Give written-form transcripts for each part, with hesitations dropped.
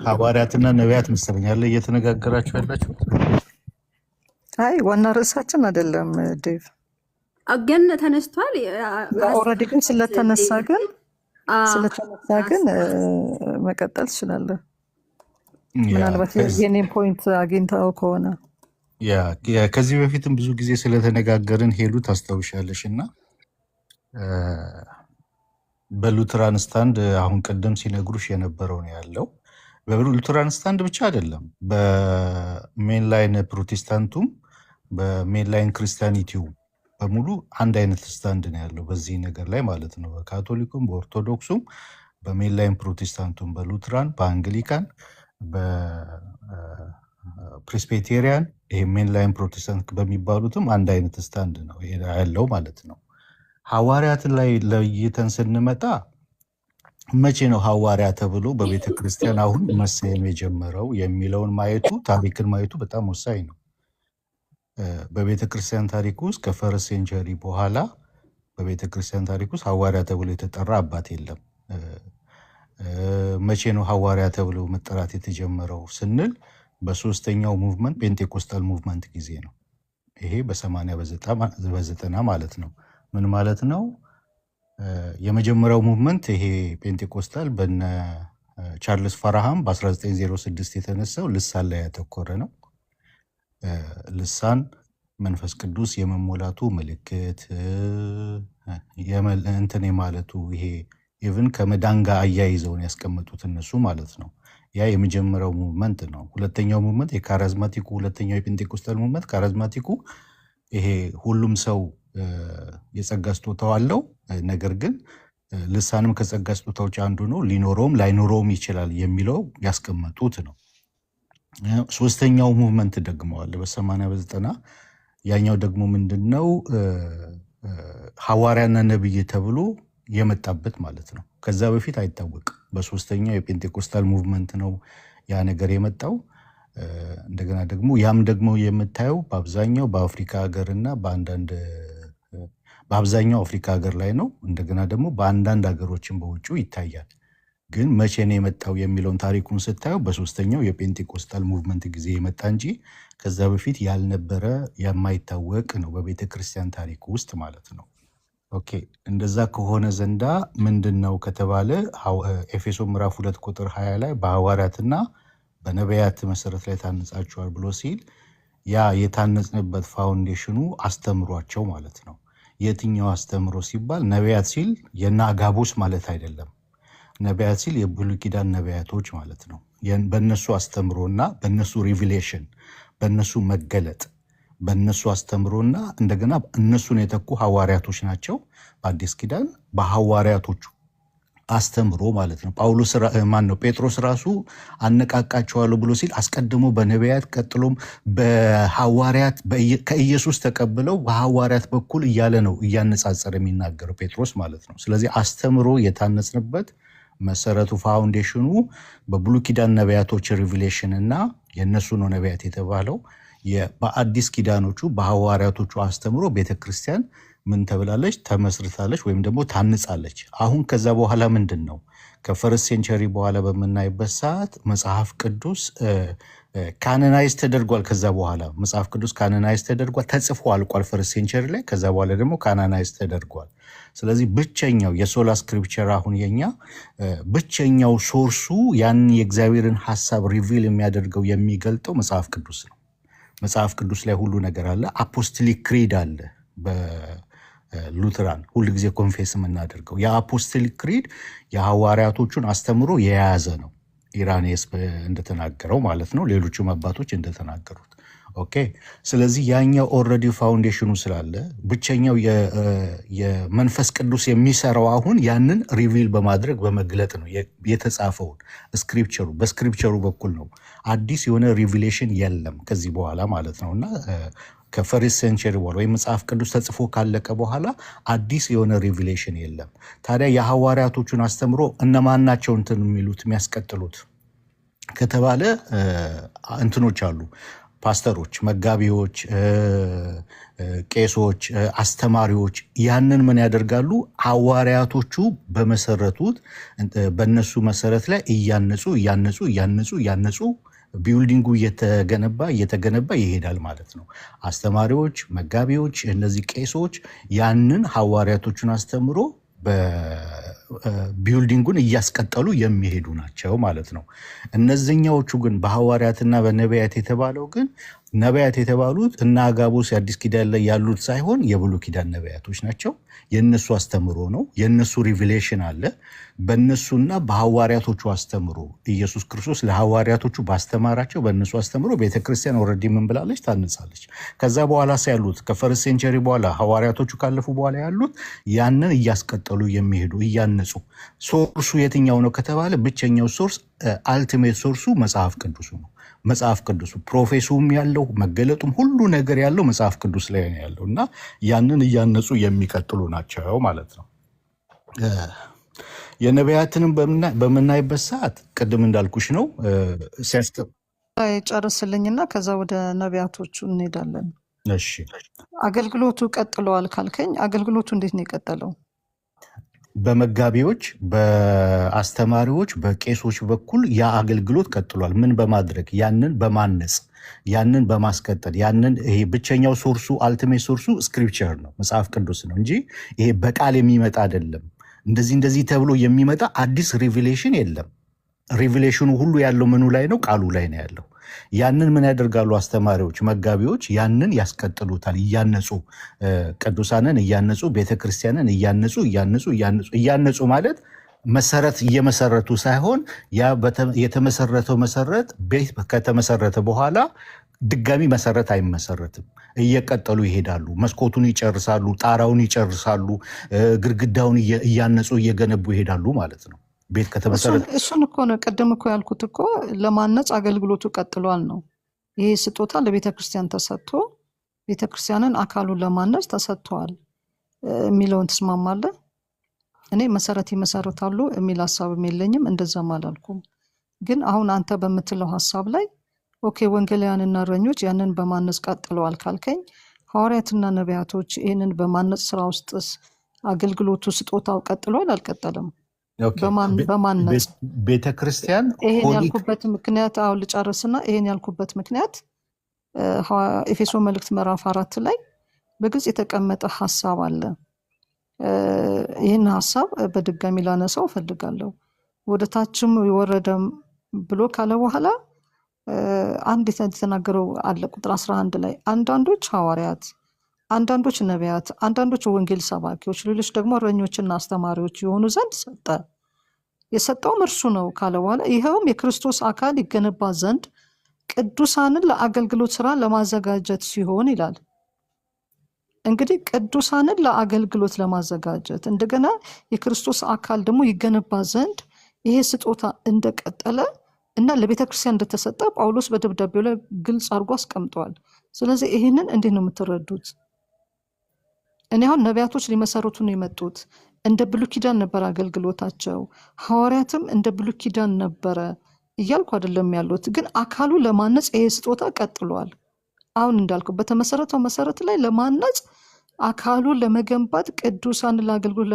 ሐዋርያትና ነቢያት መሰለኛል እየተነጋገራችሁ ያላችሁት። አይ ዋና ርዕሳችን አይደለም ዴቭ። ግን ተነስቷል። ኦልሬዲ ግን ስለተነሳ ግን መቀጠል ትችላለህ። ምናልባት የኔን ፖይንት አግኝተው ከሆነ ከዚህ በፊትም ብዙ ጊዜ ስለተነጋገርን ሄሉ ታስታውሻለሽ እና በሉትራን ስታንድ አሁን ቀደም ሲነግሩሽ የነበረው ነው ያለው። በሉትራን ስታንድ ብቻ አይደለም፣ በሜንላይን ፕሮቴስታንቱም በሜንላይን ክርስቲያኒቲው በሙሉ አንድ አይነት ስታንድ ነው ያለው በዚህ ነገር ላይ ማለት ነው። በካቶሊኩም በኦርቶዶክሱም በሜንላይን ፕሮቴስታንቱም በሉትራን በአንግሊካን በፕሬስቤቴሪያን ይሄ ሜንላይን ፕሮቴስታንት በሚባሉትም አንድ አይነት ስታንድ ነው ያለው ማለት ነው። ሐዋርያትን ላይ ለይተን ስንመጣ መቼ ነው ሐዋርያ ተብሎ በቤተ ክርስቲያን አሁን መሰየም የጀመረው የሚለውን ማየቱ ታሪክን ማየቱ በጣም ወሳኝ ነው። በቤተ ክርስቲያን ታሪክ ውስጥ ከፈርስት ሴንቸሪ በኋላ በቤተ ክርስቲያን ታሪክ ውስጥ ሐዋርያ ተብሎ የተጠራ አባት የለም። መቼ ነው ሐዋርያ ተብሎ መጠራት የተጀመረው ስንል በሶስተኛው ሙቭመንት ፔንቴኮስታል ሙቭመንት ጊዜ ነው። ይሄ በ80 በ90 ማለት ነው። ምን ማለት ነው? የመጀመሪያው ሙቭመንት ይሄ ፔንቴኮስታል በነ ቻርልስ ፋራሃም በ1906 የተነሳው ልሳን ላይ ያተኮረ ነው። ልሳን መንፈስ ቅዱስ የመሞላቱ ምልክት እንትን ማለቱ ይሄ ኢቭን ከመዳን ጋር አያይዘውን ያስቀመጡት እነሱ ማለት ነው። ያ የመጀመሪያው ሙቭመንት ነው። ሁለተኛው ሙቭመንት የካሪዝማቲኩ ሁለተኛው የፔንቴኮስታል ሙቭመንት ካሪዝማቲኩ ይሄ ሁሉም ሰው የጸጋ ስጦታው አለው፣ ነገር ግን ልሳንም ከጸጋ ስጦታዎች አንዱ ነው፣ ሊኖረውም ላይኖረውም ይችላል የሚለው ያስቀመጡት ነው። ሶስተኛው ሙቭመንት ደግመዋል በ80 በ90 ያኛው ደግሞ ምንድነው ሐዋርያና ነብይ ተብሎ የመጣበት ማለት ነው። ከዛ በፊት አይታወቅም። በሶስተኛው የፔንቴኮስታል ሙቭመንት ነው ያ ነገር የመጣው። እንደገና ደግሞ ያም ደግሞ የምታየው በአብዛኛው በአፍሪካ ሀገርና በአብዛኛው አፍሪካ ሀገር ላይ ነው። እንደገና ደግሞ በአንዳንድ ሀገሮችን በውጭ ይታያል። ግን መቼ ነው የመጣው የሚለውን ታሪኩን ስታየው በሶስተኛው የፔንቴኮስታል ሙቭመንት ጊዜ የመጣ እንጂ ከዛ በፊት ያልነበረ የማይታወቅ ነው በቤተ ክርስቲያን ታሪክ ውስጥ ማለት ነው። ኦኬ፣ እንደዛ ከሆነ ዘንዳ ምንድን ነው ከተባለ ኤፌሶ ምዕራፍ 2 ቁጥር 20 ላይ በሐዋርያትና በነቢያት መሰረት ላይ ታነጻችኋል ብሎ ሲል ያ የታነጽንበት ፋውንዴሽኑ አስተምሯቸው ማለት ነው። የትኛው አስተምሮ ሲባል ነቢያት ሲል የና አጋቦስ ማለት አይደለም። ነቢያት ሲል የብሉይ ኪዳን ነቢያቶች ማለት ነው። በእነሱ አስተምሮና በእነሱ ሪቪሌሽን በእነሱ መገለጥ በእነሱ አስተምሮና እንደገና እነሱን የተኩ ሐዋርያቶች ናቸው። በአዲስ ኪዳን በሐዋርያቶቹ አስተምሮ ማለት ነው። ጴጥሮስ ራሱ አነቃቃቸዋለሁ ብሎ ሲል አስቀድሞ በነቢያት ቀጥሎም በሐዋርያት ከኢየሱስ ተቀብለው በሐዋርያት በኩል እያለ ነው እያነጻጸረ የሚናገረው ጴጥሮስ ማለት ነው። ስለዚህ አስተምሮ የታነጽንበት መሰረቱ ፋውንዴሽኑ በብሉይ ኪዳን ነቢያቶች ሪቪሌሽን እና የእነሱ ነው ነቢያት የተባለው። በአዲስ ኪዳኖቹ በሐዋርያቶቹ አስተምሮ ቤተክርስቲያን ምን ተብላለች? ተመስርታለች ወይም ደግሞ ታንጻለች። አሁን ከዛ በኋላ ምንድን ነው ከፈርስት ሴንቸሪ በኋላ በምናይበት ሰዓት መጽሐፍ ቅዱስ ካኖናይዝ ተደርጓል። ከዛ በኋላ መጽሐፍ ቅዱስ ካኖናይዝ ተደርጓል፣ ተጽፎ አልቋል ፈርስት ሴንቸሪ ላይ። ከዛ በኋላ ደግሞ ካኖናይዝ ተደርጓል። ስለዚህ ብቸኛው የሶላ ስክሪፕቸር አሁን የኛ ብቸኛው ሶርሱ ያን የእግዚአብሔርን ሐሳብ ሪቪል የሚያደርገው የሚገልጠው መጽሐፍ ቅዱስ ነው። መጽሐፍ ቅዱስ ላይ ሁሉ ነገር አለ። አፖስቶሊክ ክሪድ አለ በሉትራን ሁል ጊዜ ኮንፌስ የምናደርገው የአፖስቶሊክ ክሪድ የሐዋርያቶቹን አስተምሮ የያዘ ነው። ኢራኔስ እንደተናገረው ማለት ነው፣ ሌሎቹም አባቶች እንደተናገሩት። ኦኬ፣ ስለዚህ ያኛው ኦልሬዲ ፋውንዴሽኑ ስላለ ብቸኛው የመንፈስ ቅዱስ የሚሰራው አሁን ያንን ሪቪል በማድረግ በመግለጥ ነው የተጻፈውን በስክሪፕቸሩ በኩል ነው። አዲስ የሆነ ሪቪሌሽን የለም ከዚህ በኋላ ማለት ነው። እና ከፈርስት ሴንቸሪ በኋላ ወይም መጽሐፍ ቅዱስ ተጽፎ ካለቀ በኋላ አዲስ የሆነ ሪቪሌሽን የለም። ታዲያ የሐዋርያቶቹን አስተምሮ እነማን ናቸው እንትን የሚሉት የሚያስቀጥሉት ከተባለ እንትኖች አሉ። ፓስተሮች፣ መጋቢዎች፣ ቄሶች፣ አስተማሪዎች ያንን ምን ያደርጋሉ? ሐዋርያቶቹ በመሰረቱት በእነሱ መሰረት ላይ እያነጹ ቢልዲንጉ እየተገነባ ይሄዳል ማለት ነው። አስተማሪዎች፣ መጋቢዎች፣ እነዚህ ቄሶች ያንን ሐዋርያቶቹን አስተምሮ ቢልዲንጉን እያስቀጠሉ የሚሄዱ ናቸው ማለት ነው። እነዚህኛዎቹ ግን በሐዋርያትና በነቢያት የተባለው ግን ነቢያት የተባሉት እና አጋቦስ የአዲስ ኪዳን ላይ ያሉት ሳይሆን የብሉይ ኪዳን ነቢያቶች ናቸው። የእነሱ አስተምሮ ነው፣ የእነሱ ሪቪሌሽን አለ። በእነሱና በሐዋርያቶቹ አስተምሮ ኢየሱስ ክርስቶስ ለሐዋርያቶቹ ባስተማራቸው በእነሱ አስተምሮ ቤተክርስቲያን ኦልሬዲ ምን ብላለች? ታንጻለች። ከዛ በኋላ ያሉት ከፈርስት ሴንቸሪ በኋላ ሐዋርያቶቹ ካለፉ በኋላ ያሉት ያንን እያስቀጠሉ የሚሄዱ እያነጹ። ሶርሱ የትኛው ነው ከተባለ ብቸኛው ሶርስ አልቲሜት ሶርሱ መጽሐፍ ቅዱሱ ነው። መጽሐፍ ቅዱሱ ፕሮፌሱም ያለው መገለጡም ሁሉ ነገር ያለው መጽሐፍ ቅዱስ ላይ ነው ያለው እና ያንን እያነጹ የሚቀጥሉ ናቸው ማለት ነው። የነቢያትንም በምናይበት ሰዓት ቅድም እንዳልኩሽ ነው ጨርስልኝና ከዛ ወደ ነቢያቶቹ እንሄዳለን። እሺ፣ አገልግሎቱ ቀጥለዋል ካልከኝ አገልግሎቱ እንዴት ነው የቀጠለው? በመጋቢዎች፣ በአስተማሪዎች፣ በቄሶች በኩል ያ አገልግሎት ቀጥሏል። ምን በማድረግ? ያንን በማነጽ ያንን በማስቀጠል ያንን ይሄ ብቸኛው ሶርሱ አልቲሜት ሶርሱ ስክሪፕቸር ነው፣ መጽሐፍ ቅዱስ ነው እንጂ ይሄ በቃል የሚመጣ አይደለም። እንደዚህ ተብሎ የሚመጣ አዲስ ሪቪሌሽን የለም። ሪቪሌሽኑ ሁሉ ያለው ምኑ ላይ ነው? ቃሉ ላይ ነው ያለው። ያንን ምን ያደርጋሉ? አስተማሪዎች፣ መጋቢዎች ያንን ያስቀጥሉታል። እያነጹ ቅዱሳንን እያነጹ ቤተክርስቲያንን እያነጹ ማለት መሰረት እየመሰረቱ ሳይሆን ያ የተመሰረተው መሰረት ቤት ከተመሰረተ በኋላ ድጋሚ መሰረት አይመሰረትም። እየቀጠሉ ይሄዳሉ። መስኮቱን ይጨርሳሉ፣ ጣራውን ይጨርሳሉ፣ ግድግዳውን እያነጹ እየገነቡ ይሄዳሉ ማለት ነው። ቤት ከተመሰረተ እሱን እኮ ነው ቅድም እኮ ያልኩት እኮ ለማነጽ አገልግሎቱ ቀጥሏል ነው። ይሄ ስጦታ ለቤተ ክርስቲያን ተሰጥቶ ቤተ ክርስቲያንን አካሉን ለማነጽ ተሰጥቷል የሚለውን ትስማማለህ? እኔ መሰረት ይመሰረታሉ የሚል ሀሳብም የለኝም፣ እንደዛም አላልኩም። ግን አሁን አንተ በምትለው ሀሳብ ላይ ኦኬ ወንጌላውያንና እረኞች ያንን በማነጽ ቀጥለዋል ካልከኝ ሐዋርያትና ነቢያቶች ይህንን በማነጽ ስራ ውስጥስ አገልግሎቱ ስጦታው ቀጥሏል አልቀጠለም? በማነጽ ቤተክርስቲያን ይሄን ያልኩበት ምክንያት አሁን ልጨርስና ይሄን ያልኩበት ምክንያት ኤፌሶ መልእክት ምዕራፍ 4 ላይ በግልጽ የተቀመጠ ሀሳብ አለ። ይህን ሀሳብ በድጋሚ ላነሳው እፈልጋለሁ። ወደ ታችም የወረደ ብሎ ካለ በኋላ አንድ የተናገረው አለ ቁጥር 11 ላይ አንዳንዶች ሐዋርያት፣ አንዳንዶች ነቢያት፣ አንዳንዶች ወንጌል ሰባኪዎች፣ ሌሎች ደግሞ እረኞችና አስተማሪዎች የሆኑ ዘንድ ሰጠ። የሰጠውም እርሱ ነው ካለ በኋላ ይኸውም የክርስቶስ አካል ይገነባ ዘንድ ቅዱሳንን ለአገልግሎት ስራ ለማዘጋጀት ሲሆን ይላል። እንግዲህ ቅዱሳንን ለአገልግሎት ለማዘጋጀት እንደገና የክርስቶስ አካል ደግሞ ይገነባ ዘንድ ይሄ ስጦታ እንደቀጠለ እና ለቤተ ክርስቲያን እንደተሰጠ ጳውሎስ በደብዳቤው ላይ ግልጽ አድርጎ አስቀምጠዋል። ስለዚህ ይህንን እንዴት ነው የምትረዱት? እኔ አሁን ነቢያቶች ሊመሰረቱ ነው የመጡት፣ እንደ ብሉይ ኪዳን ነበር አገልግሎታቸው፣ ሐዋርያትም እንደ ብሉይ ኪዳን ነበረ እያልኩ አይደለም ያሉት። ግን አካሉ ለማነጽ ይሄ ስጦታ ቀጥሏል። አሁን እንዳልኩ በተመሰረተው መሰረት ላይ ለማነጽ አካሉ ለመገንባት ቅዱሳን ለአገልግሎት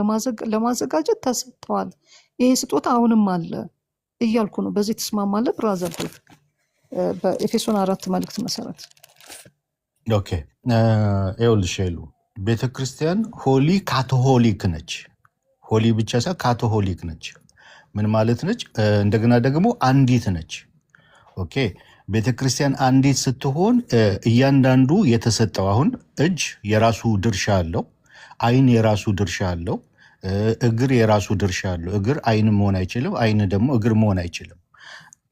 ለማዘጋጀት ተሰጥተዋል። ይሄ ስጦታ አሁንም አለ እያልኩ ነው። በዚህ ትስማማለህ ብራዘር? በኤፌሶን 4 መልእክት መሰረት ኦኬ። ይኸውልሽ ሄሉ ቤተክርስቲያን ሆሊ ካቶሆሊክ ነች። ሆሊ ብቻ ሳይሆን ካቶሆሊክ ነች። ምን ማለት ነች? እንደገና ደግሞ አንዲት ነች። ኦኬ ቤተክርስቲያን አንዲት ስትሆን እያንዳንዱ የተሰጠው አሁን እጅ የራሱ ድርሻ አለው፣ አይን የራሱ ድርሻ አለው፣ እግር የራሱ ድርሻ አለው። እግር አይን መሆን አይችልም፣ አይን ደግሞ እግር መሆን አይችልም።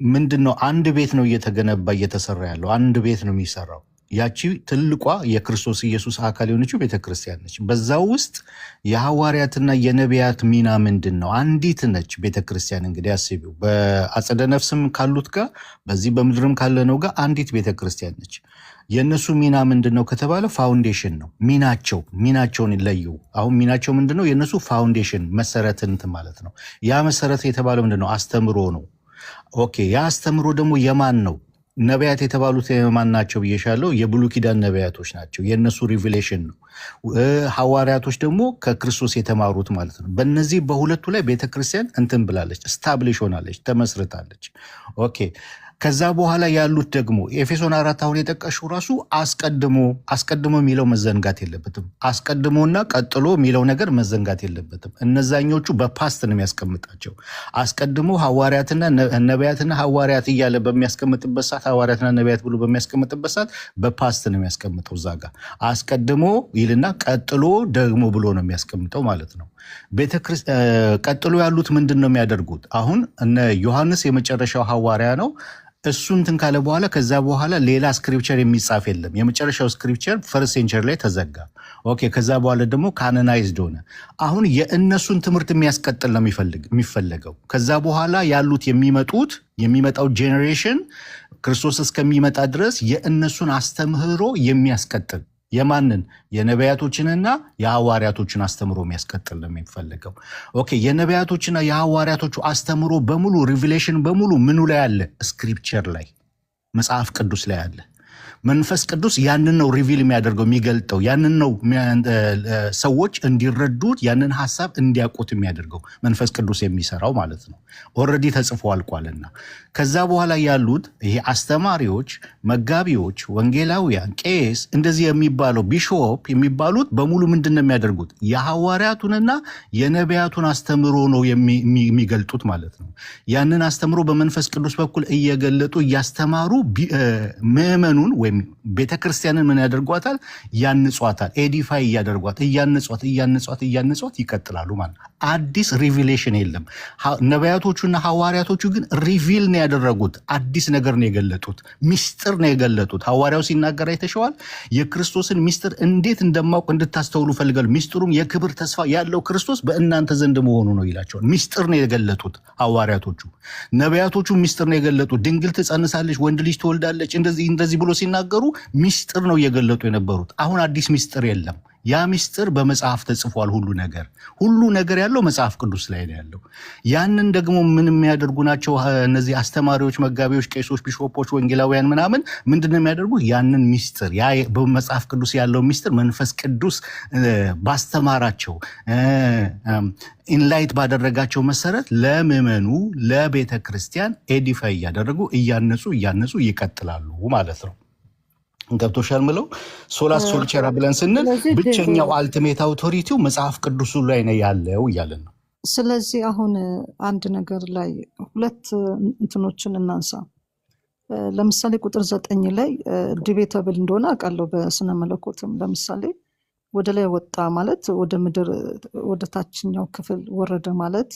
ምንድነው? አንድ ቤት ነው እየተገነባ እየተሰራ ያለው፣ አንድ ቤት ነው የሚሰራው። ያቺ ትልቋ የክርስቶስ ኢየሱስ አካል የሆነችው ቤተክርስቲያን ነች። በዛ ውስጥ የሐዋርያትና የነቢያት ሚና ምንድን ነው? አንዲት ነች ቤተክርስቲያን። እንግዲህ አስቢው፣ በአጸደ ነፍስም ካሉት ጋር በዚህ በምድርም ካለነው ጋር አንዲት ቤተክርስቲያን ነች። የእነሱ ሚና ምንድን ነው ከተባለ ፋውንዴሽን ነው ሚናቸውን ለዩ። አሁን ሚናቸው ምንድን ነው? የእነሱ ፋውንዴሽን መሰረትንት ማለት ነው። ያ መሰረት የተባለው ምንድን ነው? አስተምሮ ነው። ኦኬ ያ አስተምሮ ደግሞ የማን ነው? ነቢያት የተባሉት ማን ናቸው ብዬሻለሁ? የብሉይ ኪዳን ነቢያቶች ናቸው። የእነሱ ሪቪሌሽን ነው። ሐዋርያቶች ደግሞ ከክርስቶስ የተማሩት ማለት ነው። በእነዚህ በሁለቱ ላይ ቤተክርስቲያን እንትን ብላለች፣ ስታብሊሽ ሆናለች፣ ተመስርታለች። ኦኬ። ከዛ በኋላ ያሉት ደግሞ ኤፌሶን 4 አሁን የጠቀሽው ራሱ አስቀድሞ የሚለው መዘንጋት የለበትም። አስቀድሞና ቀጥሎ የሚለው ነገር መዘንጋት የለበትም። እነዛኞቹ በፓስት ነው የሚያስቀምጣቸው። አስቀድሞ ሐዋርያትና ነቢያትና ሐዋርያት እያለ በሚያስቀምጥበት ሰዓት ሐዋርያትና ነቢያት ብሎ በሚያስቀምጥበት ሰዓት በፓስት ነው የሚያስቀምጠው። እዛ ጋር አስቀድሞ ይልና ቀጥሎ ደግሞ ብሎ ነው የሚያስቀምጠው ማለት ነው። ቀጥሎ ያሉት ምንድን ነው የሚያደርጉት? አሁን እነ ዮሐንስ የመጨረሻው ሐዋርያ ነው። እሱ እንትን ካለ በኋላ ከዛ በኋላ ሌላ ስክሪፕቸር የሚጻፍ የለም። የመጨረሻው ስክሪፕቸር ፈርስት ሴንቸሪ ላይ ተዘጋ። ኦኬ። ከዛ በኋላ ደግሞ ካኖናይዝድ ሆነ። አሁን የእነሱን ትምህርት የሚያስቀጥል ነው የሚፈለገው። ከዛ በኋላ ያሉት የሚመጣው ጄኔሬሽን ክርስቶስ እስከሚመጣ ድረስ የእነሱን አስተምህሮ የሚያስቀጥል የማንን? የነቢያቶችንና የሐዋርያቶችን አስተምሮ የሚያስቀጥል ነው የሚፈለገው። ኦኬ። የነቢያቶችና የሐዋርያቶቹ አስተምሮ በሙሉ ሪቪሌሽን በሙሉ ምኑ ላይ አለ? ስክሪፕቸር ላይ፣ መጽሐፍ ቅዱስ ላይ አለ። መንፈስ ቅዱስ ያንን ነው ሪቪል የሚያደርገው የሚገልጠው። ያንን ነው ሰዎች እንዲረዱት ያንን ሀሳብ እንዲያውቁት የሚያደርገው መንፈስ ቅዱስ የሚሰራው ማለት ነው። ኦልሬዲ ተጽፎ አልቋልና። ከዛ በኋላ ያሉት ይሄ አስተማሪዎች፣ መጋቢዎች፣ ወንጌላውያን፣ ቄስ እንደዚህ የሚባለው ቢሾፕ የሚባሉት በሙሉ ምንድን ነው የሚያደርጉት? የሐዋርያቱንና የነቢያቱን አስተምሮ ነው የሚገልጡት ማለት ነው። ያንን አስተምሮ በመንፈስ ቅዱስ በኩል እየገለጡ እያስተማሩ ምዕመኑን ወይም ቤተክርስቲያንን ምን ያደርጓታል? ያንጿታል። ኤዲፋይ እያደርጓት እያንጿት ይቀጥላሉ ማለት ነው። አዲስ ሪቪሌሽን የለም። ነቢያቶቹና ሐዋርያቶቹ ግን ሪቪል ነው ያደረጉት። አዲስ ነገር ነው የገለጡት። ሚስጥር ነው የገለጡት። ሐዋርያው ሲናገር አይተሸዋል። የክርስቶስን ሚስጥር እንዴት እንደማውቅ እንድታስተውሉ ፈልጋሉ። ሚስጥሩም የክብር ተስፋ ያለው ክርስቶስ በእናንተ ዘንድ መሆኑ ነው ይላቸዋል። ሚስጥር ነው የገለጡት ሐዋርያቶቹ። ነቢያቶቹ ሚስጥር ነው የገለጡት። ድንግል ትጸንሳለች፣ ወንድ ልጅ ትወልዳለች፣ እንደዚህ ብሎ ሲናገሩ ሚስጥር ነው እየገለጡ የነበሩት። አሁን አዲስ ሚስጥር የለም። ያ ሚስጥር በመጽሐፍ ተጽፏል። ሁሉ ነገር ያለው መጽሐፍ ቅዱስ ላይ ነው ያለው። ያንን ደግሞ ምን የሚያደርጉ ናቸው እነዚህ አስተማሪዎች፣ መጋቢዎች፣ ቄሶች፣ ቢሾፖች፣ ወንጌላውያን ምናምን ምንድን ነው የሚያደርጉ? ያንን ሚስጥር በመጽሐፍ ቅዱስ ያለው ሚስጥር መንፈስ ቅዱስ ባስተማራቸው ኢንላይት ባደረጋቸው መሰረት ለምዕመኑ ለቤተ ክርስቲያን ኤዲፋይ እያደረጉ እያነጹ ይቀጥላሉ ማለት ነው። ገብቶሻል ምለው ሶላ ስክሪፕቸራ ብለን ስንል ብቸኛው አልቲሜት አውቶሪቲው መጽሐፍ ቅዱሱ ላይ ነው ያለው እያለን ነው። ስለዚህ አሁን አንድ ነገር ላይ ሁለት እንትኖችን እናንሳ። ለምሳሌ ቁጥር 9 ላይ ዲቤተብል እንደሆነ አውቃለሁ በስነ መለኮትም። ለምሳሌ ወደ ላይ ወጣ ማለት ወደ ምድር ወደ ታችኛው ክፍል ወረደ ማለት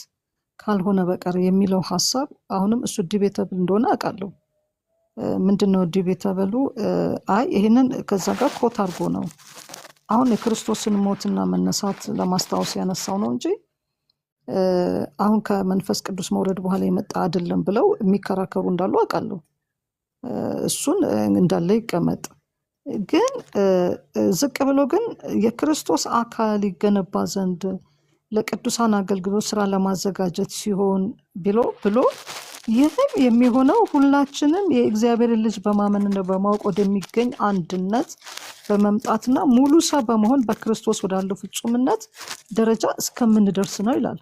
ካልሆነ በቀር የሚለው ሀሳብ አሁንም እሱ ዲቤተብል እንደሆነ አውቃለሁ። ምንድነው ዲቤተብሉ? ይሄንን ከዛ ጋር ኮት አድርጎ ነው አሁን የክርስቶስን ሞትና መነሳት ለማስታወስ ያነሳው ነው እንጂ አሁን ከመንፈስ ቅዱስ መውረድ በኋላ የመጣ አይደለም ብለው የሚከራከሩ እንዳሉ አውቃለሁ። እሱን እንዳለ ይቀመጥ። ግን ዝቅ ብሎ ግን የክርስቶስ አካል ይገነባ ዘንድ ለቅዱሳን አገልግሎት ስራ ለማዘጋጀት ሲሆን ብሎ ይህም የሚሆነው ሁላችንም የእግዚአብሔርን ልጅ በማመንና በማወቅ ወደሚገኝ አንድነት በመምጣትና ሙሉ ሰው በመሆን በክርስቶስ ወዳለው ፍጹምነት ደረጃ እስከምንደርስ ነው ይላል።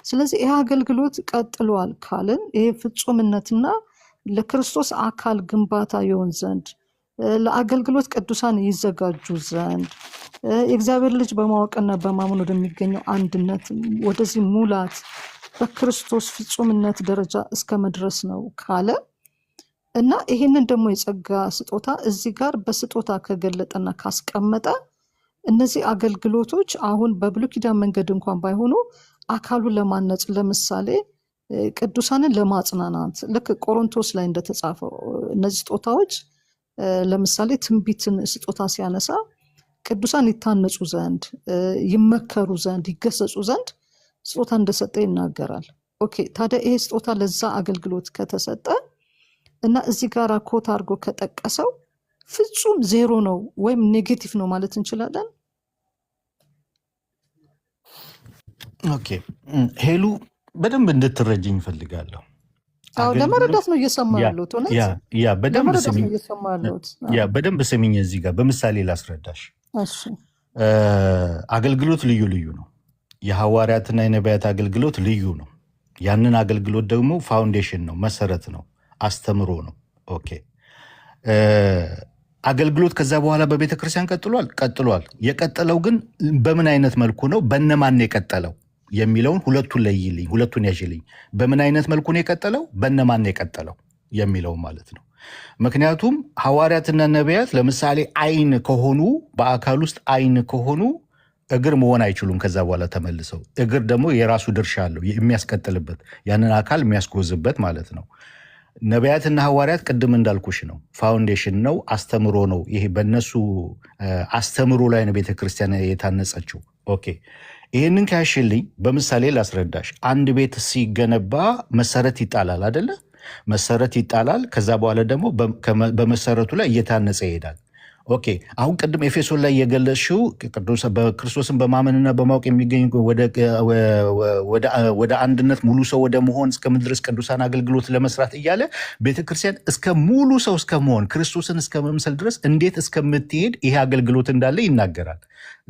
ስለዚህ ይህ አገልግሎት ቀጥሏል ካልን ይህ ፍጹምነትና ለክርስቶስ አካል ግንባታ ይሆን ዘንድ ለአገልግሎት ቅዱሳን ይዘጋጁ ዘንድ የእግዚአብሔር ልጅ በማወቅና በማመን ወደሚገኘው አንድነት ወደዚህ ሙላት በክርስቶስ ፍጹምነት ደረጃ እስከ መድረስ ነው ካለ እና ይሄንን ደግሞ የጸጋ ስጦታ እዚህ ጋር በስጦታ ከገለጠና ካስቀመጠ እነዚህ አገልግሎቶች አሁን በብሉይ ኪዳን መንገድ እንኳን ባይሆኑ አካሉን ለማነጽ ለምሳሌ ቅዱሳንን ለማጽናናት ልክ ቆሮንቶስ ላይ እንደተጻፈው እነዚህ ስጦታዎች ለምሳሌ ትንቢትን ስጦታ ሲያነሳ ቅዱሳን ይታነጹ ዘንድ ይመከሩ ዘንድ ይገሰጹ ዘንድ ስጦታ እንደሰጠ ይናገራል። ኦኬ። ታዲያ ይሄ ስጦታ ለዛ አገልግሎት ከተሰጠ እና እዚህ ጋር ኮት አድርጎ ከጠቀሰው ፍጹም ዜሮ ነው ወይም ኔጌቲቭ ነው ማለት እንችላለን? ኦኬ ሄሉ በደንብ እንድትረጅኝ እፈልጋለሁ። ለመረዳት ነው እየሰማ ያሉት። እውነት ለመረዳት ነው እየሰማ ያሉት። በደንብ ስሚኝ። እዚህ ጋር በምሳሌ ላስረዳሽ። አገልግሎት ልዩ ልዩ ነው። የሐዋርያትና የነቢያት አገልግሎት ልዩ ነው። ያንን አገልግሎት ደግሞ ፋውንዴሽን ነው፣ መሰረት ነው፣ አስተምሮ ነው። ኦኬ አገልግሎት ከዛ በኋላ በቤተ ክርስቲያን ቀጥሏል። የቀጠለው ግን በምን አይነት መልኩ ነው? በነማን የቀጠለው የሚለውን ሁለቱን ያዥልኝ። በምን አይነት መልኩ ነው የቀጠለው? በነማን የቀጠለው የሚለው ማለት ነው። ምክንያቱም ሐዋርያትና ነቢያት ለምሳሌ አይን ከሆኑ፣ በአካል ውስጥ አይን ከሆኑ እግር መሆን አይችሉም። ከዛ በኋላ ተመልሰው እግር ደግሞ የራሱ ድርሻ አለው የሚያስቀጥልበት፣ ያንን አካል የሚያስጎዝበት ማለት ነው። ነቢያትና ሐዋርያት ቅድም እንዳልኩሽ ነው፣ ፋውንዴሽን ነው፣ አስተምሮ ነው። ይሄ በእነሱ አስተምሮ ላይ ነው ቤተክርስቲያን የታነጸችው። ኦኬ ይህንን ካሽልኝ በምሳሌ ላስረዳሽ። አንድ ቤት ሲገነባ መሰረት ይጣላል አይደለ? መሰረት ይጣላል። ከዛ በኋላ ደግሞ በመሰረቱ ላይ እየታነጸ ይሄዳል። ኦኬ አሁን ቅድም ኤፌሶን ላይ የገለጽሽው በክርስቶስን በማመንና በማወቅ የሚገኝ ወደ አንድነት ሙሉ ሰው ወደ መሆን እስከምድረስ ቅዱሳን አገልግሎት ለመስራት እያለ ቤተክርስቲያን እስከ ሙሉ ሰው እስከመሆን ክርስቶስን እስከ መምሰል ድረስ እንዴት እስከምትሄድ ይሄ አገልግሎት እንዳለ ይናገራል።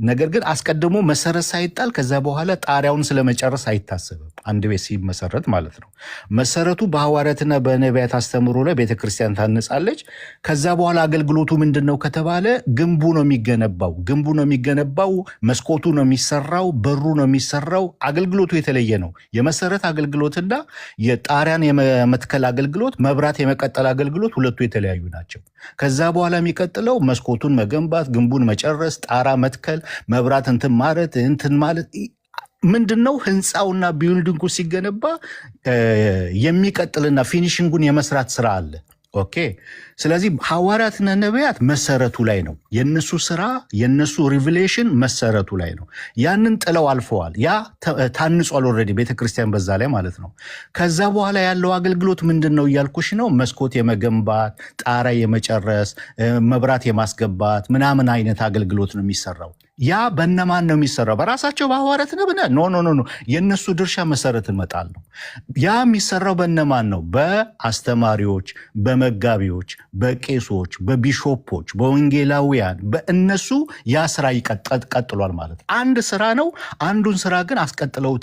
ነገር ግን አስቀድሞ መሰረት ሳይጣል ከዛ በኋላ ጣሪያውን ስለመጨረስ አይታሰብም። አንድ ቤት ሲመሰረት ማለት ነው። መሰረቱ በሐዋርያትና በነቢያት አስተምሮ ላይ ቤተክርስቲያን ታነጻለች። ከዛ በኋላ አገልግሎቱ ምንድን ነው ከተባለ ግንቡ ነው የሚገነባው፣ መስኮቱ ነው የሚሰራው፣ በሩ ነው የሚሰራው። አገልግሎቱ የተለየ ነው። የመሰረት አገልግሎትና የጣሪያን የመትከል አገልግሎት፣ መብራት የመቀጠል አገልግሎት ሁለቱ የተለያዩ ናቸው። ከዛ በኋላ የሚቀጥለው መስኮቱን መገንባት፣ ግንቡን መጨረስ፣ ጣራ መትከል፣ መብራት እንትን ማለት ምንድን ነው? ህንፃውና ቢልዲንጉ ሲገነባ የሚቀጥልና ፊኒሽንጉን የመስራት ስራ አለ። ኦኬ ስለዚህ ሐዋርያትና ነቢያት መሰረቱ ላይ ነው። የነሱ ስራ የነሱ ሪቪሌሽን መሰረቱ ላይ ነው። ያንን ጥለው አልፈዋል። ያ ታንጿል ኦልሬዲ ቤተክርስቲያን በዛ ላይ ማለት ነው። ከዛ በኋላ ያለው አገልግሎት ምንድን ነው እያልኩሽ ነው። መስኮት የመገንባት፣ ጣራ የመጨረስ፣ መብራት የማስገባት ምናምን አይነት አገልግሎት ነው የሚሰራው። ያ በነማን ነው የሚሰራው? በራሳቸው በሐዋርያት ነው? ኖ የነሱ ድርሻ መሰረት መጣል ነው። ያ የሚሰራው በነማን ነው? በአስተማሪዎች፣ በመጋቢዎች፣ በቄሶች፣ በቢሾፖች፣ በወንጌላውያን፣ በእነሱ ያ ስራ ቀጥሏል ማለት አንድ ስራ ነው። አንዱን ስራ ግን አስቀጥለው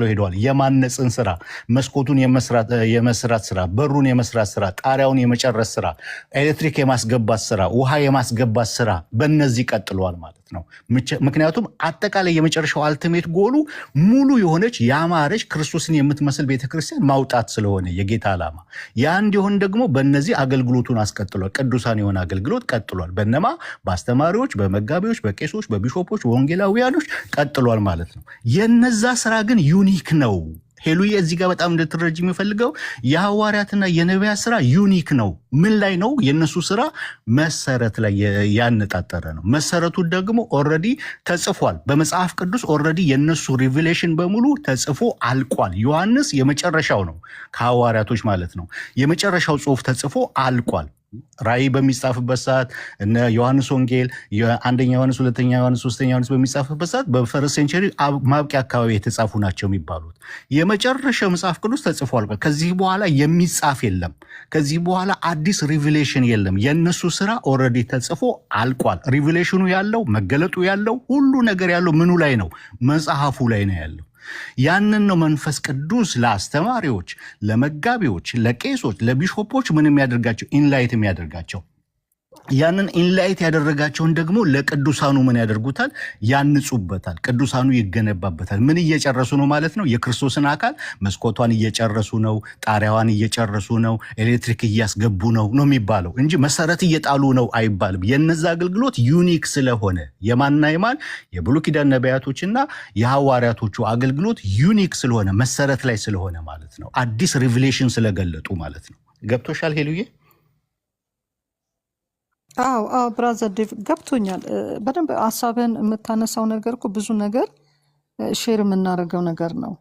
ሄደዋል። የማነጽን ስራ፣ መስኮቱን የመስራት ስራ፣ በሩን የመስራት ስራ፣ ጣሪያውን የመጨረስ ስራ፣ ኤሌክትሪክ የማስገባት ስራ፣ ውሃ የማስገባት ስራ በእነዚህ ቀጥሏል ማለት ነው። ምክንያቱም አጠቃላይ የመጨረሻው አልቲሜት ጎሉ ሙሉ የሆነች ያማረች ክርስቶስን የምትመስል ቤተክርስቲያን ማውጣት ስለሆነ የጌታ ዓላማ ያ እንዲሆን ደግሞ በእነዚህ አገልግሎቱን አስቀጥሏል። ቅዱሳን የሆነ አገልግሎት ቀጥሏል። በነማ በአስተማሪዎች፣ በመጋቢዎች፣ በቄሶች፣ በቢሾፖች፣ በወንጌላውያኖች ቀጥሏል ማለት ነው። የነዛ ስራ ግን ዩኒክ ነው። ሄሉዬ እዚህ ጋር በጣም እንድትረጅ የሚፈልገው የሐዋርያትና የነቢያት ስራ ዩኒክ ነው። ምን ላይ ነው? የነሱ ስራ መሰረት ላይ ያነጣጠረ ነው። መሰረቱ ደግሞ ኦልሬዲ ተጽፏል በመጽሐፍ ቅዱስ። ኦልሬዲ የነሱ ሪቪሌሽን በሙሉ ተጽፎ አልቋል። ዮሐንስ የመጨረሻው ነው ከሐዋርያቶች ማለት ነው። የመጨረሻው ጽሑፍ ተጽፎ አልቋል። ራእይ በሚጻፍበት ሰዓት እነ ዮሐንስ ወንጌል አንደኛ ዮሐንስ፣ ሁለተኛ ዮሐንስ፣ ሶስተኛ ዮሐንስ በሚጻፍበት ሰዓት በፈርስት ሴንቸሪ ማብቂያ አካባቢ የተጻፉ ናቸው የሚባሉት። የመጨረሻው መጽሐፍ ቅዱስ ተጽፎ አልቋል። ከዚህ በኋላ የሚጻፍ የለም። ከዚህ በኋላ አዲስ ሪቪሌሽን የለም። የእነሱ ስራ ኦልሬዲ ተጽፎ አልቋል። ሪቪሌሽኑ ያለው መገለጡ ያለው ሁሉ ነገር ያለው ምኑ ላይ ነው? መጽሐፉ ላይ ነው ያለው። ያንን ነው መንፈስ ቅዱስ ለአስተማሪዎች፣ ለመጋቢዎች፣ ለቄሶች፣ ለቢሾፖች ምን የሚያደርጋቸው? ኢንላይት የሚያደርጋቸው። ያንን ኢንላይት ያደረጋቸውን ደግሞ ለቅዱሳኑ ምን ያደርጉታል? ያንጹበታል። ቅዱሳኑ ይገነባበታል። ምን እየጨረሱ ነው ማለት ነው? የክርስቶስን አካል መስኮቷን እየጨረሱ ነው፣ ጣሪያዋን እየጨረሱ ነው፣ ኤሌክትሪክ እያስገቡ ነው የሚባለው እንጂ መሰረት እየጣሉ ነው አይባልም። የነዛ አገልግሎት ዩኒክ ስለሆነ የማንና የማን የብሉይ ኪዳን ነቢያቶችና የሐዋርያቶቹ አገልግሎት ዩኒክ ስለሆነ መሰረት ላይ ስለሆነ ማለት ነው። አዲስ ሪቪሌሽን ስለገለጡ ማለት ነው። ገብቶሻል ሄሉዬ? አዎ ብራዘር ዴቭ ገብቶኛል በደንብ። ሀሳብን የምታነሳው ነገር እኮ ብዙ ነገር ሼር የምናደርገው ነገር ነው።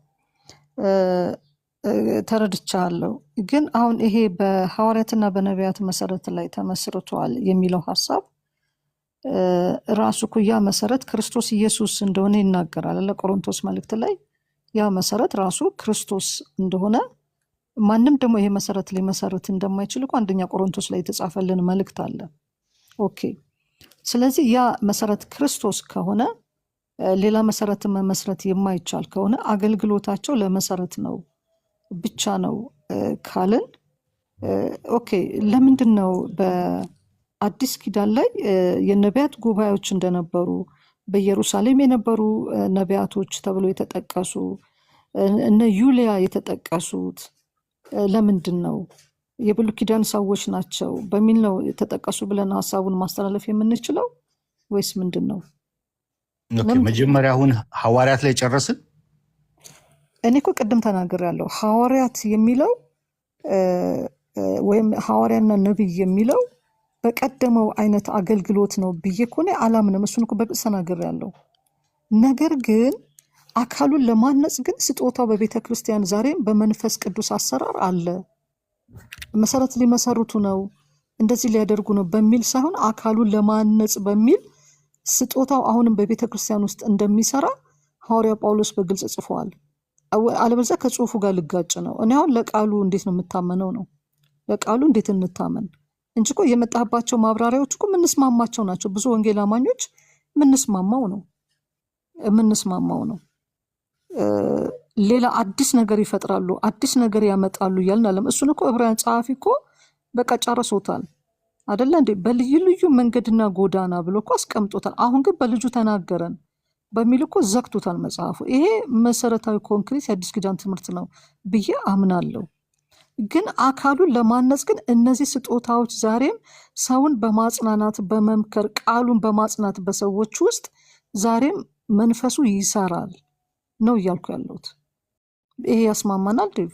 ተረድቻለሁ። ግን አሁን ይሄ በሐዋርያትና በነቢያት መሰረት ላይ ተመስርቷል የሚለው ሀሳብ ራሱ እኮ ያ መሰረት ክርስቶስ ኢየሱስ እንደሆነ ይናገራል። ለቆሮንቶስ መልእክት ላይ ያ መሰረት ራሱ ክርስቶስ እንደሆነ ማንም ደግሞ ይሄ መሰረት ሊመሰርት እንደማይችል እኮ አንደኛ ቆሮንቶስ ላይ የተጻፈልን መልእክት አለ። ኦኬ። ስለዚህ ያ መሰረት ክርስቶስ ከሆነ ሌላ መሰረት መመስረት የማይቻል ከሆነ አገልግሎታቸው ለመሰረት ነው ብቻ ነው ካልን ኦኬ፣ ለምንድን ነው በአዲስ ኪዳን ላይ የነቢያት ጉባኤዎች እንደነበሩ በኢየሩሳሌም የነበሩ ነቢያቶች ተብሎ የተጠቀሱ እነ ዩሊያ የተጠቀሱት ለምንድን ነው የብሉይ ኪዳን ሰዎች ናቸው በሚል ነው የተጠቀሱ ብለን ሀሳቡን ማስተላለፍ የምንችለው ወይስ ምንድን ነው? ኦኬ፣ መጀመሪያ አሁን ሐዋርያት ላይ ጨረስን። እኔ እኮ ቅድም ተናግሬያለሁ። ሐዋርያት የሚለው ወይም ሐዋርያና ነቢይ የሚለው በቀደመው አይነት አገልግሎት ነው ብዬ እኮ እኔ አላምንም። እሱን እኮ በግልጽ ተናግሬያለሁ። ነገር ግን አካሉን ለማነጽ ግን ስጦታው በቤተ ክርስቲያን ዛሬም በመንፈስ ቅዱስ አሰራር አለ። መሰረት ሊመሰርቱ ነው እንደዚህ ሊያደርጉ ነው በሚል ሳይሆን አካሉን ለማነጽ በሚል ስጦታው አሁንም በቤተ ክርስቲያን ውስጥ እንደሚሰራ ሐዋርያ ጳውሎስ በግልጽ ጽፏል። አለበለዚያ ከጽሁፉ ጋር ልጋጭ ነው። እኔ አሁን ለቃሉ እንዴት ነው የምታመነው ነው፣ ለቃሉ እንዴት እንታመን እንጂ እኮ የመጣባቸው ማብራሪያዎች እኮ የምንስማማቸው ናቸው። ብዙ ወንጌል አማኞች የምንስማማው ነው። ሌላ አዲስ ነገር ይፈጥራሉ፣ አዲስ ነገር ያመጣሉ እያልን አለም። እሱን እኮ ዕብራውያን ጸሐፊ እኮ በቃ ጨርሶታል አይደለ እንዴ? በልዩ ልዩ መንገድና ጎዳና ብሎ እኮ አስቀምጦታል። አሁን ግን በልጁ ተናገረን በሚል እኮ ዘግቶታል መጽሐፉ። ይሄ መሰረታዊ ኮንክሪት የአዲስ ኪዳን ትምህርት ነው ብዬ አምናለሁ። ግን አካሉን ለማነጽ ግን እነዚህ ስጦታዎች ዛሬም ሰውን በማጽናናት በመምከር ቃሉን በማጽናት በሰዎች ውስጥ ዛሬም መንፈሱ ይሰራል ነው እያልኩ ያለሁት። ይሄ ያስማማናል ዴቭ?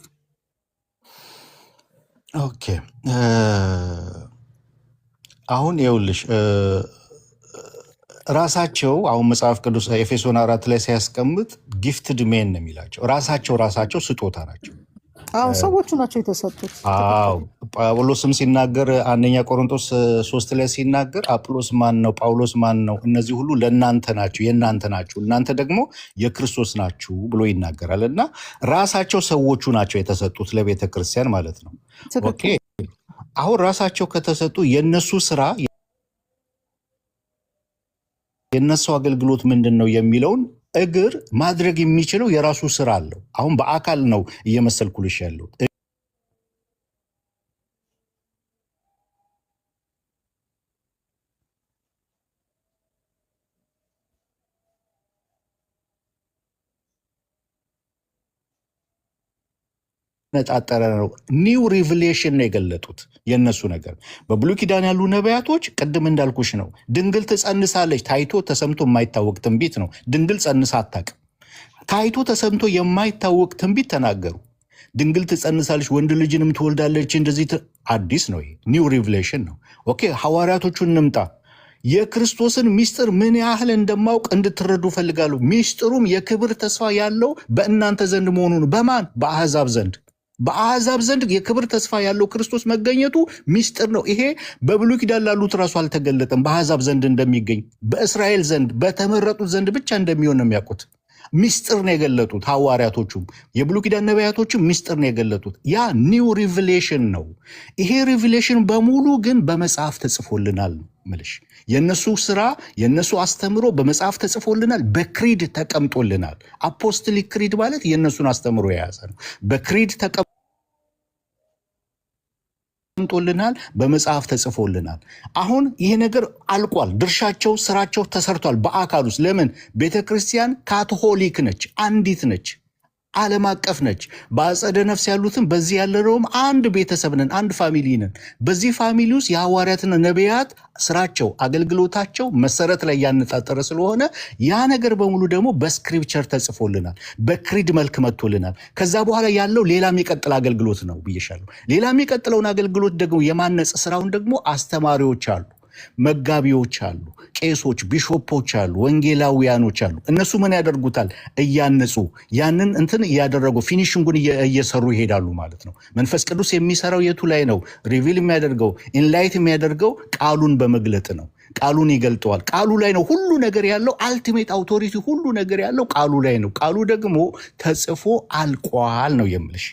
ኦኬ፣ አሁን ይኸውልሽ ራሳቸው አሁን መጽሐፍ ቅዱስ ኤፌሶን 4 ላይ ሲያስቀምጥ ጊፍትድ ሜን ነው የሚላቸው። ራሳቸው ስጦታ ናቸው። አዎ ሰዎቹ ናቸው የተሰጡት። አዎ ጳውሎስም ሲናገር አንደኛ ቆሮንቶስ 3 ላይ ሲናገር አጵሎስ ማን ነው? ጳውሎስ ማን ነው? እነዚህ ሁሉ ለእናንተ ናቸው፣ የእናንተ ናችሁ፣ እናንተ ደግሞ የክርስቶስ ናችሁ ብሎ ይናገራል። እና ራሳቸው ሰዎቹ ናቸው የተሰጡት ለቤተ ክርስቲያን ማለት ነው። ኦኬ፣ አሁን ራሳቸው ከተሰጡ የነሱ ስራ የነሱ አገልግሎት ምንድን ነው የሚለውን እግር ማድረግ የሚችለው የራሱ ስራ አለው። አሁን በአካል ነው እየመሰልኩልሽ ያለው። ነጣጠረ ነው። ኒው ሪቪሌሽን ነው የገለጡት የነሱ ነገር። በብሉይ ኪዳን ያሉ ነቢያቶች ቅድም እንዳልኩሽ ነው። ድንግል ትጸንሳለች፣ ታይቶ ተሰምቶ የማይታወቅ ትንቢት ነው። ድንግል ጸንሳ አታውቅም። ታይቶ ተሰምቶ የማይታወቅ ትንቢት ተናገሩ። ድንግል ትጸንሳለች፣ ወንድ ልጅንም ትወልዳለች። እንደዚህ አዲስ ነው። ይሄ ኒው ሪቪሌሽን ነው። ኦኬ፣ ሐዋርያቶቹን እንምጣ። የክርስቶስን ሚስጥር ምን ያህል እንደማውቅ እንድትረዱ ፈልጋለሁ። ሚስጥሩም የክብር ተስፋ ያለው በእናንተ ዘንድ መሆኑን። በማን? በአሕዛብ ዘንድ። በአሕዛብ ዘንድ የክብር ተስፋ ያለው ክርስቶስ መገኘቱ ሚስጥር ነው። ይሄ በብሉይ ኪዳን ላሉት ራሱ አልተገለጠም። በአሕዛብ ዘንድ እንደሚገኝ፣ በእስራኤል ዘንድ በተመረጡት ዘንድ ብቻ እንደሚሆን ነው የሚያውቁት። ሚስጥር ነው የገለጡት ሐዋርያቶቹም፣ የብሉይ ኪዳን ነቢያቶችም ሚስጥር ነው የገለጡት። ያ ኒው ሪቪሌሽን ነው። ይሄ ሪቪሌሽን በሙሉ ግን በመጽሐፍ ተጽፎልናል ነው የምልሽ። የነሱ ስራ የነሱ አስተምሮ በመጽሐፍ ተጽፎልናል፣ በክሪድ ተቀምጦልናል። አፖስቶሊክ ክሪድ ማለት የነሱን አስተምሮ የያዘ ነው። በክሪድ ተቀምጦልናል፣ በመጽሐፍ ተጽፎልናል። አሁን ይሄ ነገር አልቋል። ድርሻቸው፣ ስራቸው ተሰርቷል በአካል ውስጥ። ለምን? ቤተ ክርስቲያን ካቶሊክ ነች፣ አንዲት ነች፣ ዓለም አቀፍ ነች። በአጸደ ነፍስ ያሉትን በዚህ ያለነውም አንድ ቤተሰብ ነን፣ አንድ ፋሚሊ ነን። በዚህ ፋሚሊ ውስጥ የሐዋርያትና ነቢያት ስራቸው፣ አገልግሎታቸው መሰረት ላይ ያነጣጠረ ስለሆነ ያ ነገር በሙሉ ደግሞ በስክሪፕቸር ተጽፎልናል፣ በክሪድ መልክ መጥቶልናል። ከዛ በኋላ ያለው ሌላ የሚቀጥል አገልግሎት ነው ብዬሻለሁ። ሌላ የሚቀጥለውን አገልግሎት ደግሞ የማነጽ ስራውን ደግሞ አስተማሪዎች አሉ፣ መጋቢዎች አሉ፣ ቄሶች፣ ቢሾፖች አሉ፣ ወንጌላውያኖች አሉ። እነሱ ምን ያደርጉታል? እያነጹ ያንን እንትን እያደረጉ ፊኒሽንጉን እየሰሩ ይሄዳሉ ማለት ነው። መንፈስ ቅዱስ የሚሰራው የቱ ላይ ነው? ሪቪል የሚያደርገው ኢንላይት የሚያደርገው ቃሉን በመግለጥ ነው። ቃሉን ይገልጠዋል። ቃሉ ላይ ነው ሁሉ ነገር ያለው። አልቲሜት አውቶሪቲ ሁሉ ነገር ያለው ቃሉ ላይ ነው። ቃሉ ደግሞ ተጽፎ አልቋል ነው የምልሽ።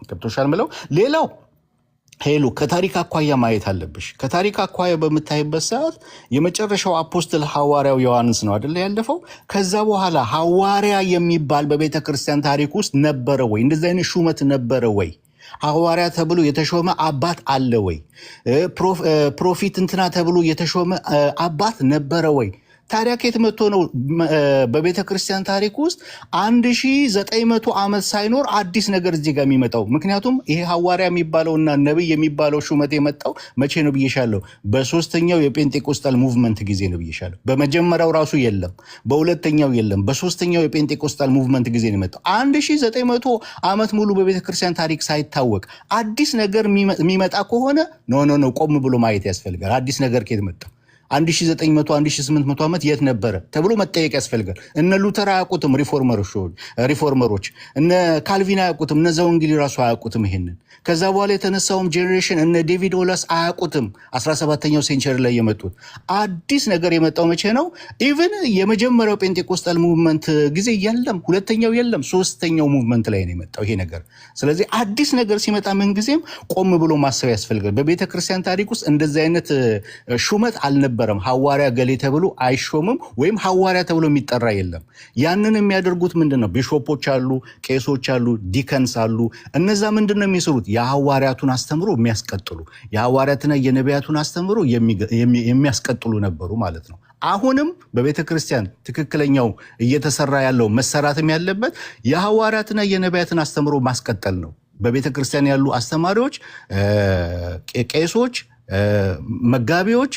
ገብቶሻል ምለው። ሌላው ሄሉ ከታሪክ አኳያ ማየት አለብሽ። ከታሪክ አኳያ በምታይበት ሰዓት የመጨረሻው አፖስትል ሐዋርያው ዮሐንስ ነው አይደለ ያለፈው። ከዛ በኋላ ሐዋርያ የሚባል በቤተ ክርስቲያን ታሪክ ውስጥ ነበረ ወይ? እንደዚህ አይነት ሹመት ነበረ ወይ? ሐዋርያ ተብሎ የተሾመ አባት አለ ወይ? ፕሮፊት እንትና ተብሎ የተሾመ አባት ነበረ ወይ? ታዲያ ከየት መጥቶ ነው በቤተ ክርስቲያን ታሪክ ውስጥ 1900 ዓመት ሳይኖር አዲስ ነገር እዚህ ጋር የሚመጣው? ምክንያቱም ይሄ ሐዋርያ የሚባለውና ነብይ የሚባለው ሹመት የመጣው መቼ ነው ብዬሻለሁ? በሶስተኛው የጴንጤቆስጣል ሙቭመንት ጊዜ ነው ብዬሻለሁ። በመጀመሪያው ራሱ የለም፣ በሁለተኛው የለም፣ በሶስተኛው የጴንጤቆስጣል ሙቭመንት ጊዜ ነው የመጣው። 1900 ዓመት ሙሉ በቤተ ክርስቲያን ታሪክ ሳይታወቅ አዲስ ነገር የሚመጣ ከሆነ ኖ ቆም ብሎ ማየት ያስፈልጋል። አዲስ ነገር ከየት መጣ? 1900 1800 ዓመት የት ነበረ ተብሎ መጠየቅ ያስፈልጋል። እነ ሉተር አያውቁትም፣ ሪፎርመሮች እነ ካልቪን አያውቁትም፣ እነ ዘወንግሊ ራሱ አያውቁትም ይሄንን። ከዛ በኋላ የተነሳውም ጄኔሬሽን እነ ዴቪድ ኦላስ አያውቁትም፣ 17ኛው ሴንቸሪ ላይ የመጡት። አዲስ ነገር የመጣው መቼ ነው? ኢቭን የመጀመሪያው ጴንጤቆስጣል ሙቭመንት ጊዜ የለም፣ ሁለተኛው የለም፣ ሶስተኛው ሙቭመንት ላይ ነው የመጣው ይሄ ነገር። ስለዚህ አዲስ ነገር ሲመጣ ምንጊዜም ቆም ብሎ ማሰብ ያስፈልጋል። በቤተ ክርስቲያን ታሪክ ውስጥ እንደዚህ አይነት ሹመት አልነበረም። ሐዋርያ ገሌ ተብሎ አይሾምም፣ ወይም ሐዋርያ ተብሎ የሚጠራ የለም። ያንን የሚያደርጉት ምንድነው? ቢሾፖች አሉ፣ ቄሶች አሉ፣ ዲከንስ አሉ። እነዛ ምንድነው የሚሰሩት? የሐዋርያቱን አስተምሮ የሚያስቀጥሉ፣ የሐዋርያትና የነቢያቱን አስተምሮ የሚያስቀጥሉ ነበሩ ማለት ነው። አሁንም በቤተ ክርስቲያን ትክክለኛው እየተሰራ ያለው መሰራትም ያለበት የሐዋርያትና የነቢያትን አስተምሮ ማስቀጠል ነው። በቤተ ክርስቲያን ያሉ አስተማሪዎች፣ ቄሶች፣ መጋቢዎች፣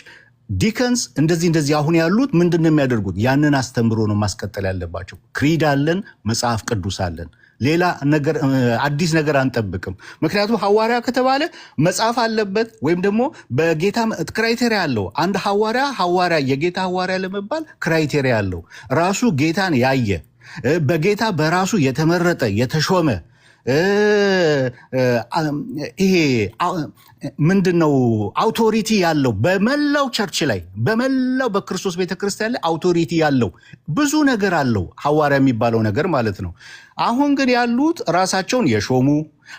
ዲከንስ እንደዚህ አሁን ያሉት ምንድነው የሚያደርጉት? ያንን አስተምሮ ነው ማስቀጠል ያለባቸው። ክሪድ አለን፣ መጽሐፍ ቅዱስ አለን። ሌላ ነገር አዲስ ነገር አንጠብቅም። ምክንያቱም ሐዋርያ ከተባለ መጽሐፍ አለበት፣ ወይም ደግሞ በጌታ ክራይቴሪያ አለው። አንድ ሐዋርያ የጌታ ሐዋርያ ለመባል ክራይቴሪያ አለው። ራሱ ጌታን ያየ በጌታ በራሱ የተመረጠ የተሾመ ይሄ ምንድነው አውቶሪቲ ያለው በመላው ቸርች ላይ በመላው በክርስቶስ ቤተክርስቲያን ላይ አውቶሪቲ ያለው ብዙ ነገር አለው ሐዋርያ የሚባለው ነገር ማለት ነው። አሁን ግን ያሉት ራሳቸውን የሾሙ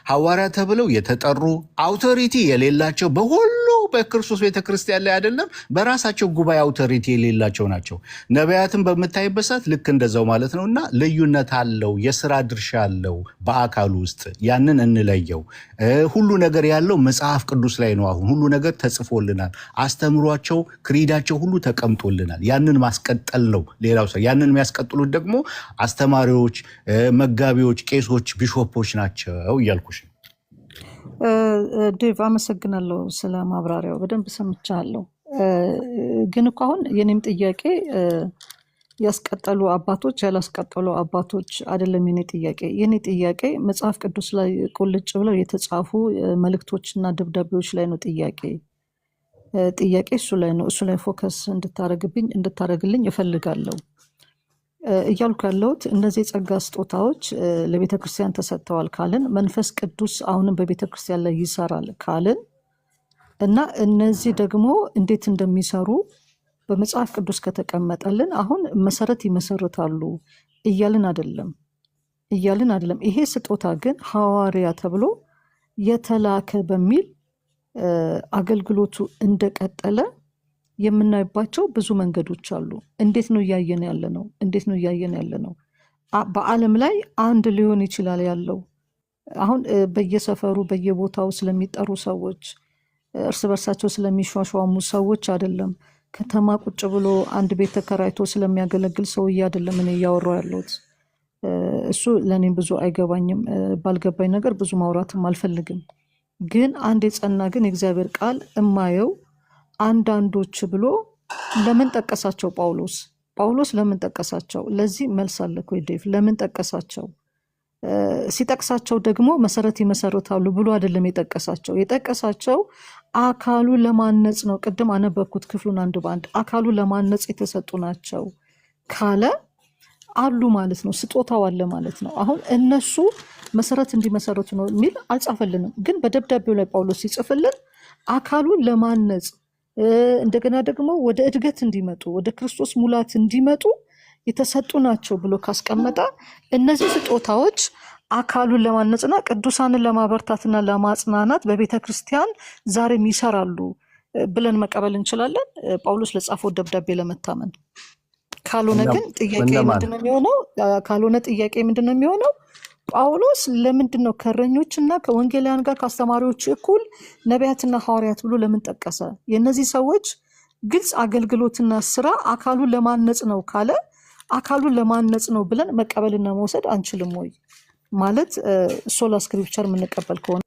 ሐዋርያ ተብለው የተጠሩ አውቶሪቲ የሌላቸው በሁሉ በክርስቶስ ቤተክርስቲያን ላይ አይደለም በራሳቸው ጉባኤ አውቶሪቲ የሌላቸው ናቸው። ነቢያትን በምታይበት ሰዓት ልክ እንደዛው ማለት ነውና ልዩነት አለው፣ የሥራ ድርሻ አለው በአካል ውስጥ። ያንን እንለየው። ሁሉ ነገር ያለው መጽሐፍ ቅዱስ ላይ ነው። አሁን ሁሉ ነገር ተጽፎልናል። አስተምሯቸው፣ ክሪዳቸው ሁሉ ተቀምጦልናል። ያንን ማስቀጠል ነው ሌላው ሰው። ያንን የሚያስቀጥሉት ደግሞ አስተማሪዎች፣ መጋቢዎች፣ ቄሶች፣ ቢሾፖች ናቸው እያልኩሽ ነው። ዴቭ አመሰግናለሁ ስለ ማብራሪያው፣ በደንብ ሰምቻለሁ። ግን እኮ አሁን የኔም ጥያቄ ያስቀጠሉ አባቶች ያላስቀጠሉ አባቶች አይደለም የኔ ጥያቄ መጽሐፍ ቅዱስ ላይ ቁልጭ ብለው የተጻፉ መልእክቶችና ደብዳቤዎች ላይ ነው ጥያቄ እሱ ላይ ነው። እሱ ላይ ፎከስ እንድታረግልኝ እፈልጋለሁ። እያልኩ ያለሁት እነዚህ የጸጋ ስጦታዎች ለቤተ ክርስቲያን ተሰጥተዋል ካልን፣ መንፈስ ቅዱስ አሁንም በቤተ ክርስቲያን ላይ ይሰራል ካልን እና እነዚህ ደግሞ እንዴት እንደሚሰሩ በመጽሐፍ ቅዱስ ከተቀመጠልን አሁን መሰረት ይመሰርታሉ እያልን አይደለም። ይሄ ስጦታ ግን ሐዋርያ ተብሎ የተላከ በሚል አገልግሎቱ እንደቀጠለ የምናይባቸው ብዙ መንገዶች አሉ። እንዴት ነው እያየን ያለ ነው? በዓለም ላይ አንድ ሊሆን ይችላል ያለው አሁን በየሰፈሩ በየቦታው ስለሚጠሩ ሰዎች፣ እርስ በርሳቸው ስለሚሿሿሙ ሰዎች አይደለም። ከተማ ቁጭ ብሎ አንድ ቤት ተከራይቶ ስለሚያገለግል ሰውዬ አይደለም እኔ እያወራሁ ያለሁት። እሱ ለእኔም ብዙ አይገባኝም። ባልገባኝ ነገር ብዙ ማውራትም አልፈልግም። ግን አንድ የጸና ግን የእግዚአብሔር ቃል እማየው አንዳንዶች ብሎ ለምን ጠቀሳቸው? ጳውሎስ ለምን ጠቀሳቸው? ለዚህ መልስ አለ እኮ ዴቭ። ለምን ጠቀሳቸው? ሲጠቅሳቸው ደግሞ መሰረት ይመሰርታሉ ብሎ አይደለም የጠቀሳቸው አካሉ ለማነጽ ነው። ቅድም አነበብኩት ክፍሉን አንድ በአንድ አካሉ ለማነጽ የተሰጡ ናቸው ካለ አሉ ማለት ነው። ስጦታው አለ ማለት ነው። አሁን እነሱ መሰረት እንዲመሰረቱ ነው የሚል አልጻፈልንም። ግን በደብዳቤው ላይ ጳውሎስ ሲጽፍልን አካሉን ለማነጽ እንደገና ደግሞ ወደ እድገት እንዲመጡ ወደ ክርስቶስ ሙላት እንዲመጡ የተሰጡ ናቸው ብሎ ካስቀመጠ እነዚህ ስጦታዎች አካሉን ለማነጽና ቅዱሳንን ለማበርታትና ለማጽናናት በቤተ ክርስቲያን ዛሬም ይሰራሉ ብለን መቀበል እንችላለን፣ ጳውሎስ ለጻፈው ደብዳቤ ለመታመን። ካልሆነ ግን ጥያቄ እነማን ምንድን ነው የሚሆነው? ካልሆነ ጥያቄ ምንድን ነው የሚሆነው? ጳውሎስ ለምንድን ነው ከእረኞችና ከወንጌላውያን ጋር ከአስተማሪዎች እኩል ነቢያትና ሐዋርያት ብሎ ለምን ጠቀሰ? የእነዚህ ሰዎች ግልጽ አገልግሎትና ስራ አካሉን ለማነጽ ነው ካለ አካሉን ለማነጽ ነው ብለን መቀበልና መውሰድ አንችልም ወይ? ማለት ሶላ ስክሪፕቸር የምንቀበል ከሆነ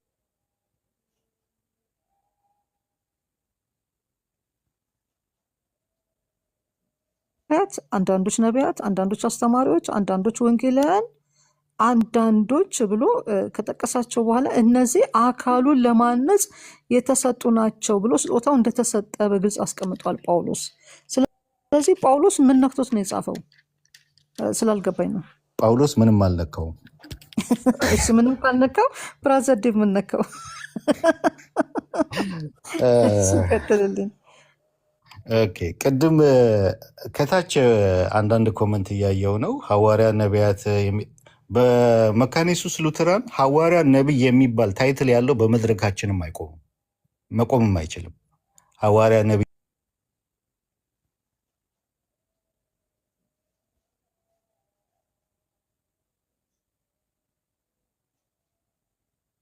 አንዳንዶች ነቢያት፣ አንዳንዶች አስተማሪዎች፣ አንዳንዶች ወንጌላውያን፣ አንዳንዶች ብሎ ከጠቀሳቸው በኋላ እነዚህ አካሉን ለማነጽ የተሰጡ ናቸው ብሎ ስጦታው እንደተሰጠ በግልጽ አስቀምጧል ጳውሎስ። ስለዚህ ጳውሎስ ምን ነክቶት ነው የጻፈው? ስላልገባኝ ነው። ጳውሎስ ምንም አልነካውም። እሱ ምንም ካልነካው ብራዘር ዴቭ ምን ነካው? ቀጥልልኝ። ኦኬ፣ ቅድም ከታች አንዳንድ ኮመንት እያየው ነው። ሐዋርያ ነቢያት በመካነ ኢየሱስ ሉተራን ሐዋርያ ነቢይ የሚባል ታይትል ያለው በመድረካችንም አይቆምም፣ መቆምም አይችልም። ሐዋርያ ነቢይ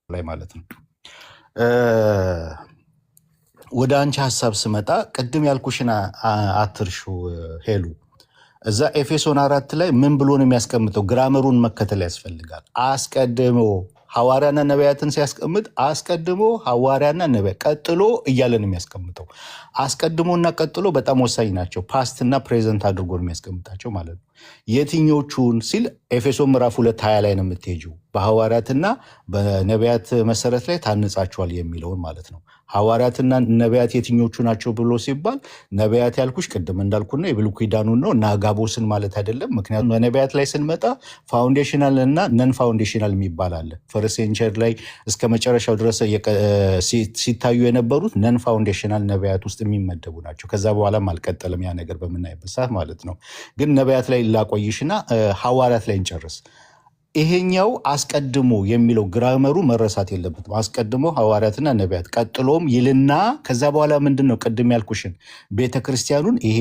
ላይ ማለት ነው። ወደ አንቺ ሀሳብ ስመጣ ቅድም ያልኩሽን አትርሹ ሄሉ። እዛ ኤፌሶን 4 ላይ ምን ብሎ ነው የሚያስቀምጠው? ግራመሩን መከተል ያስፈልጋል። አስቀድሞ ሐዋርያና ነቢያትን ሲያስቀምጥ አስቀድሞ ሐዋርያና ነቢያት ቀጥሎ እያለ ነው የሚያስቀምጠው። አስቀድሞና ቀጥሎ በጣም ወሳኝ ናቸው። ፓስትና ፕሬዘንት አድርጎ ነው የሚያስቀምጣቸው ማለት ነው። የትኞቹን ሲል ኤፌሶን ምዕራፍ 2:20 ላይ ነው የምትሄጂው። በሐዋርያትና በነቢያት መሰረት ላይ ታንጻቸዋል የሚለውን ማለት ነው። ሐዋርያትና ነቢያት የትኞቹ ናቸው ብሎ ሲባል ነቢያት ያልኩሽ ቅድም እንዳልኩና የብሉይ ኪዳኑን ነው እና አጋቦስን ማለት አይደለም። ምክንያቱም በነቢያት ላይ ስንመጣ ፋውንዴሽናል እና ነን ፋውንዴሽናል የሚባል አለ። ፈርስት ሴንቸሪ ላይ እስከ መጨረሻው ድረስ ሲታዩ የነበሩት ነን ፋውንዴሽናል ነቢያት ውስጥ የሚመደቡ ናቸው። ከዛ በኋላም አልቀጠለም ያ ነገር በምናይበት ሰዓት ማለት ነው። ግን ነቢያት ላይ ላቆይሽና ሐዋርያት ላይ እንጨርስ። ይሄኛው አስቀድሞ የሚለው ግራመሩ መረሳት የለበትም። አስቀድሞ ሐዋርያትና ነቢያት ቀጥሎም ይልና ከዛ በኋላ ምንድን ነው ቅድም ያልኩሽን ቤተክርስቲያኑን ይሄ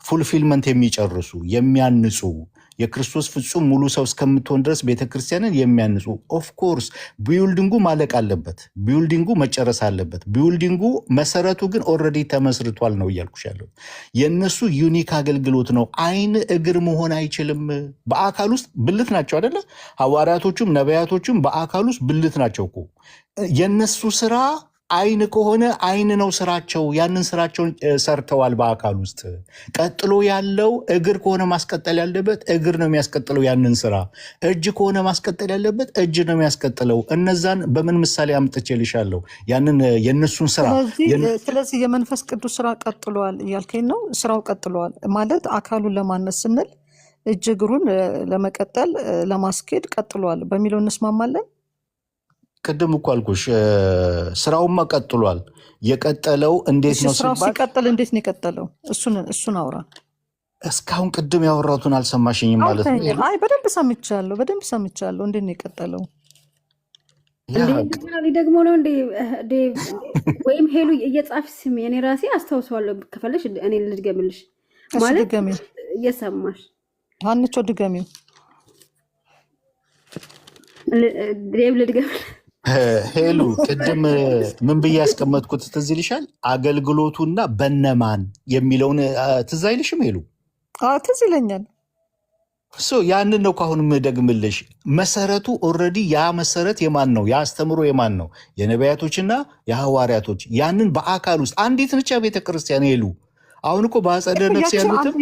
ፉልፊልመንት የሚጨርሱ የሚያንጹ የክርስቶስ ፍጹም ሙሉ ሰው እስከምትሆን ድረስ ቤተክርስቲያንን የሚያንጹ። ኦፍኮርስ ቢውልዲንጉ ማለቅ አለበት፣ ቢውልዲንጉ መጨረስ አለበት። ቢውልዲንጉ መሰረቱ ግን ኦልሬዲ ተመስርቷል ነው እያልኩሽ ያለው። የእነሱ ዩኒክ አገልግሎት ነው። አይን እግር መሆን አይችልም። በአካል ውስጥ ብልት ናቸው አይደለ? ሐዋርያቶቹም ነቢያቶቹም በአካል ውስጥ ብልት ናቸው እኮ። የእነሱ ስራ አይን ከሆነ አይን ነው ስራቸው። ያንን ስራቸውን ሰርተዋል በአካል ውስጥ። ቀጥሎ ያለው እግር ከሆነ ማስቀጠል ያለበት እግር ነው የሚያስቀጥለው ያንን ስራ። እጅ ከሆነ ማስቀጠል ያለበት እጅ ነው የሚያስቀጥለው። እነዛን በምን ምሳሌ አምጥቼልሻለሁ? ያንን የእነሱን ስራ። ስለዚህ የመንፈስ ቅዱስ ስራ ቀጥሏል እያልከኝ ነው? ስራው ቀጥሏል ማለት አካሉን ለማነስ ስንል እጅ እግሩን ለመቀጠል ለማስኬድ ቀጥሏል በሚለው እንስማማለን። ቅድም እኮ አልኩሽ ስራውማ ቀጥሏል። የቀጠለው እንዴት ነው ስራው ሲባል ሲቀጥል እንዴት ነው የቀጠለው? እሱን አውራ። እስካሁን ቅድም ያወራሁትን አልሰማሽኝም ማለት ነው? አይ በደንብ ሰምቻለሁ። እንዴት ነው የቀጠለው? ደግሞ ነው እንዴ ወይም ሄሉ እየጻፍሽ ስም እኔ ራሴ አስታውሰዋለሁ። ከፈለሽ እኔ ልድገምልሽ ማለት እየሰማሽ ሀንቾ ድገሚው። ዴቭ ልድገምልሽ። ሄሉ ቅድም ምን ብዬ ያስቀመጥኩት ትዝ ይልሻል? አገልግሎቱና በነማን የሚለውን ትዝ አይልሽም ሄሉ? ትዝ ይለኛል። ያንን ነው ካሁን የምደግምልሽ። መሰረቱ ኦልሬዲ ያ መሰረት የማን ነው? ያ አስተምሮ የማን ነው? የነቢያቶችና የሐዋርያቶች። ያንን በአካል ውስጥ አንዲት ብቻ ቤተክርስቲያን ሄሉ። አሁን እኮ በአጸደ ነፍስ ያሉትም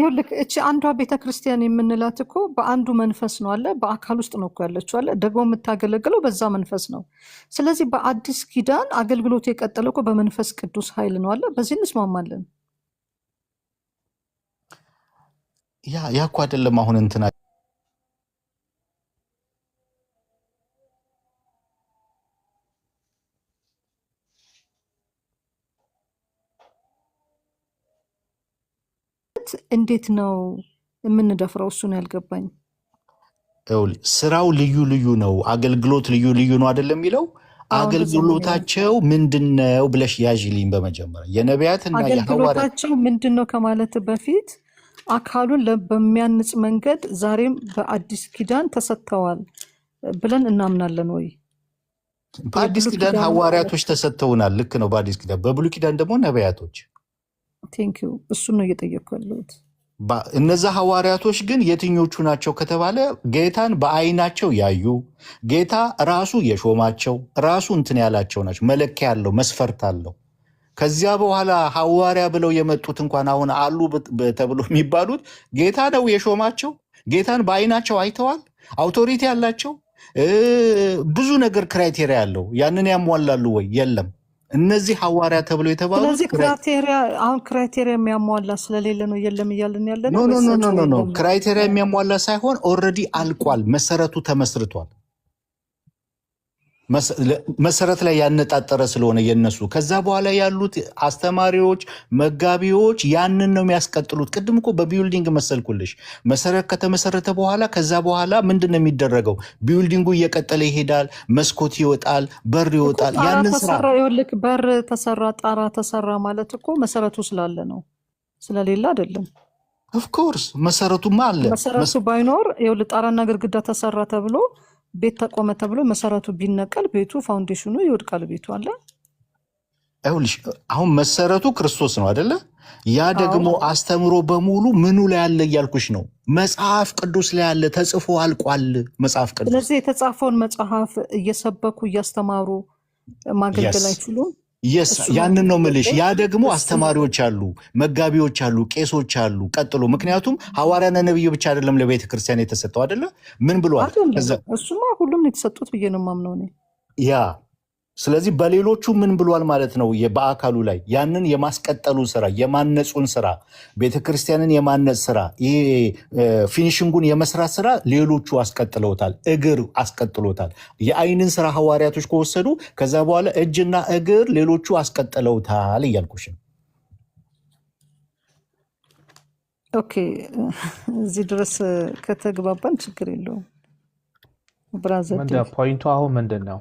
እቺ አንዷ ቤተክርስቲያን የምንላት እኮ በአንዱ መንፈስ ነው አለ፣ በአካል ውስጥ ነው እኮ ያለችው አለ፣ ደግሞ የምታገለግለው በዛ መንፈስ ነው። ስለዚህ በአዲስ ኪዳን አገልግሎቱ የቀጠለው እኮ በመንፈስ ቅዱስ ኃይል ነው አለ። በዚህ እንስማማለን። ያ እኮ አይደለም አሁን እንትና እንዴት ነው የምንደፍረው? እሱን ያልገባኝ። ስራው ልዩ ልዩ ነው፣ አገልግሎት ልዩ ልዩ ነው አይደለም የሚለው። አገልግሎታቸው ምንድነው ብለሽ ያዥልኝ በመጀመሪያ። የነቢያትና አገልግሎታቸው ምንድነው ከማለት በፊት አካሉን በሚያንጽ መንገድ ዛሬም በአዲስ ኪዳን ተሰጥተዋል ብለን እናምናለን ወይ? በአዲስ ኪዳን ሐዋርያቶች ተሰጥተውናል። ልክ ነው፣ በአዲስ ኪዳን። በብሉይ ኪዳን ደግሞ ነቢያቶች። ቴንኪዩ። እሱን ነው እየጠየኩ ያለሁት። እነዛ ሐዋርያቶች ግን የትኞቹ ናቸው ከተባለ ጌታን በአይናቸው ያዩ፣ ጌታ ራሱ የሾማቸው፣ ራሱ እንትን ያላቸው ናቸው። መለኪያ ያለው መስፈርት አለው። ከዚያ በኋላ ሐዋርያ ብለው የመጡት እንኳን አሁን አሉ ተብሎ የሚባሉት ጌታ ነው የሾማቸው። ጌታን በአይናቸው አይተዋል። አውቶሪቲ ያላቸው ብዙ ነገር ክራይቴሪያ ያለው ያንን ያሟላሉ ወይ? የለም። እነዚህ ሐዋርያ ተብሎ የተባሉት ስለዚህ ክራይቴሪያ የሚያሟላ ስለሌለ ነው የለም እያልን ያለ ነው። ኖ ክራይቴሪያ የሚያሟላ ሳይሆን ኦልሬዲ አልቋል። መሰረቱ ተመስርቷል። መሰረት ላይ ያነጣጠረ ስለሆነ የነሱ ከዛ በኋላ ያሉት አስተማሪዎች፣ መጋቢዎች ያንን ነው የሚያስቀጥሉት። ቅድም እኮ በቢልዲንግ መሰልኩልሽ። መሰረት ከተመሰረተ በኋላ ከዛ በኋላ ምንድን ነው የሚደረገው? ቢልዲንጉ እየቀጠለ ይሄዳል። መስኮት ይወጣል፣ በር ይወጣል። ያንን ስራ በር ተሰራ፣ ጣራ ተሰራ ማለት እኮ መሰረቱ ስላለ ነው፣ ስለሌለ አይደለም። ኦፍኮርስ መሰረቱማ አለ። መሰረቱ ባይኖር ጣራና ግድግዳ ተሰራ ተብሎ ቤት ተቆመ ተብሎ መሰረቱ ቢነቀል ቤቱ ፋውንዴሽኑ ይወድቃል። ቤቱ አለ። ይኸውልሽ አሁን መሰረቱ ክርስቶስ ነው አይደለ? ያ ደግሞ አስተምሮ በሙሉ ምኑ ላይ ያለ እያልኩሽ ነው። መጽሐፍ ቅዱስ ላይ ያለ ተጽፎ አልቋል መጽሐፍ ቅዱስ። ስለዚህ የተጻፈውን መጽሐፍ እየሰበኩ እያስተማሩ ማገልገል አይችሉም። ያንን ነው ምልሽ። ያ ደግሞ አስተማሪዎች አሉ፣ መጋቢዎች አሉ፣ ቄሶች አሉ። ቀጥሎ ምክንያቱም ሐዋርያና ነብዩ ብቻ አይደለም ለቤተ ክርስቲያን የተሰጠው አይደለ? ምን ብሏል? እሱማ ሁሉም የተሰጡት ብዬ ነው የማምነው እኔ። ያ ስለዚህ በሌሎቹ ምን ብሏል ማለት ነው? በአካሉ ላይ ያንን የማስቀጠሉ ስራ፣ የማነጹን ስራ፣ ቤተክርስቲያንን የማነጽ ስራ፣ ይሄ ፊኒሽንጉን የመስራት ስራ ሌሎቹ አስቀጥለውታል። እግር አስቀጥሎታል። የአይንን ስራ ሐዋርያቶች ከወሰዱ ከዛ በኋላ እጅና እግር ሌሎቹ አስቀጥለውታል እያልኩሽ። ኦኬ፣ እዚህ ድረስ ከተግባባን ችግር የለውም። ብራዘር ፖይንቱ አሁን ምንድን ነው?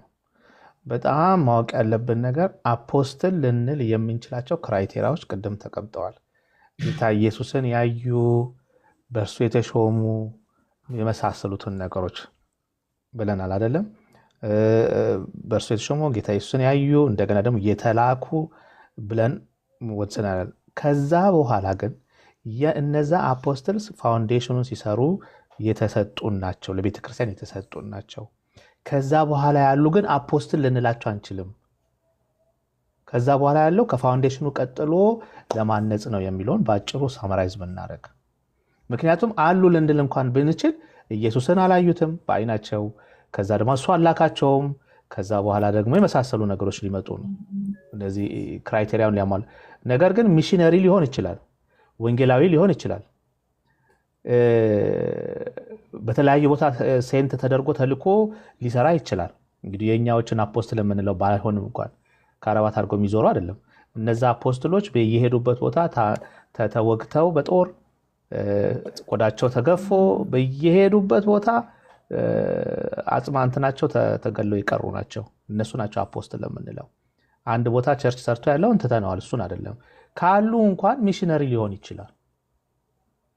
በጣም ማወቅ ያለብን ነገር አፖስትል ልንል የምንችላቸው ክራይቴሪያዎች ቅድም ተቀምጠዋል። ጌታ ኢየሱስን ያዩ፣ በእርሱ የተሾሙ የመሳሰሉትን ነገሮች ብለናል አይደለም? በእርሱ የተሾሙ፣ ጌታ ኢየሱስን ያዩ፣ እንደገና ደግሞ የተላኩ ብለን ወጽናል። ከዛ በኋላ ግን የእነዛ አፖስትልስ ፋውንዴሽኑን ሲሰሩ የተሰጡን ናቸው፣ ለቤተክርስቲያን የተሰጡን ናቸው። ከዛ በኋላ ያሉ ግን አፖስትል ልንላቸው አንችልም። ከዛ በኋላ ያለው ከፋውንዴሽኑ ቀጥሎ ለማነጽ ነው የሚለውን በአጭሩ ሳመራይዝ ብናደርግ፣ ምክንያቱም አሉ ልንል እንኳን ብንችል ኢየሱስን አላዩትም በአይናቸው፣ ከዛ ደግሞ እሱ አላካቸውም፣ ከዛ በኋላ ደግሞ የመሳሰሉ ነገሮች ሊመጡ ነው። እንደዚህ ክራይቴሪያውን ሊያሟሉ። ነገር ግን ሚሽነሪ ሊሆን ይችላል፣ ወንጌላዊ ሊሆን ይችላል፣ በተለያየ ቦታ ሴንት ተደርጎ ተልኮ ሊሰራ ይችላል። እንግዲህ የኛዎችን አፖስትል የምንለው ባይሆንም እንኳን ከአረባት አድርገው የሚዞሩ አይደለም። እነዛ አፖስትሎች በየሄዱበት ቦታ ተወግተው በጦር ቆዳቸው ተገፎ በየሄዱበት ቦታ አጽማንትናቸው ተገለው የቀሩ ናቸው። እነሱ ናቸው አፖስትል የምንለው። አንድ ቦታ ቸርች ሰርቶ ያለው እንትተነዋል፣ እሱን አይደለም። ካሉ እንኳን ሚሽነሪ ሊሆን ይችላል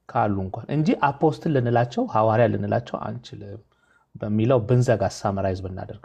ካሉ እንኳን እንጂ አፖስትል ልንላቸው ሐዋርያ ልንላቸው አንችልም በሚለው ብንዘጋ ሳመራይዝ ብናደርግ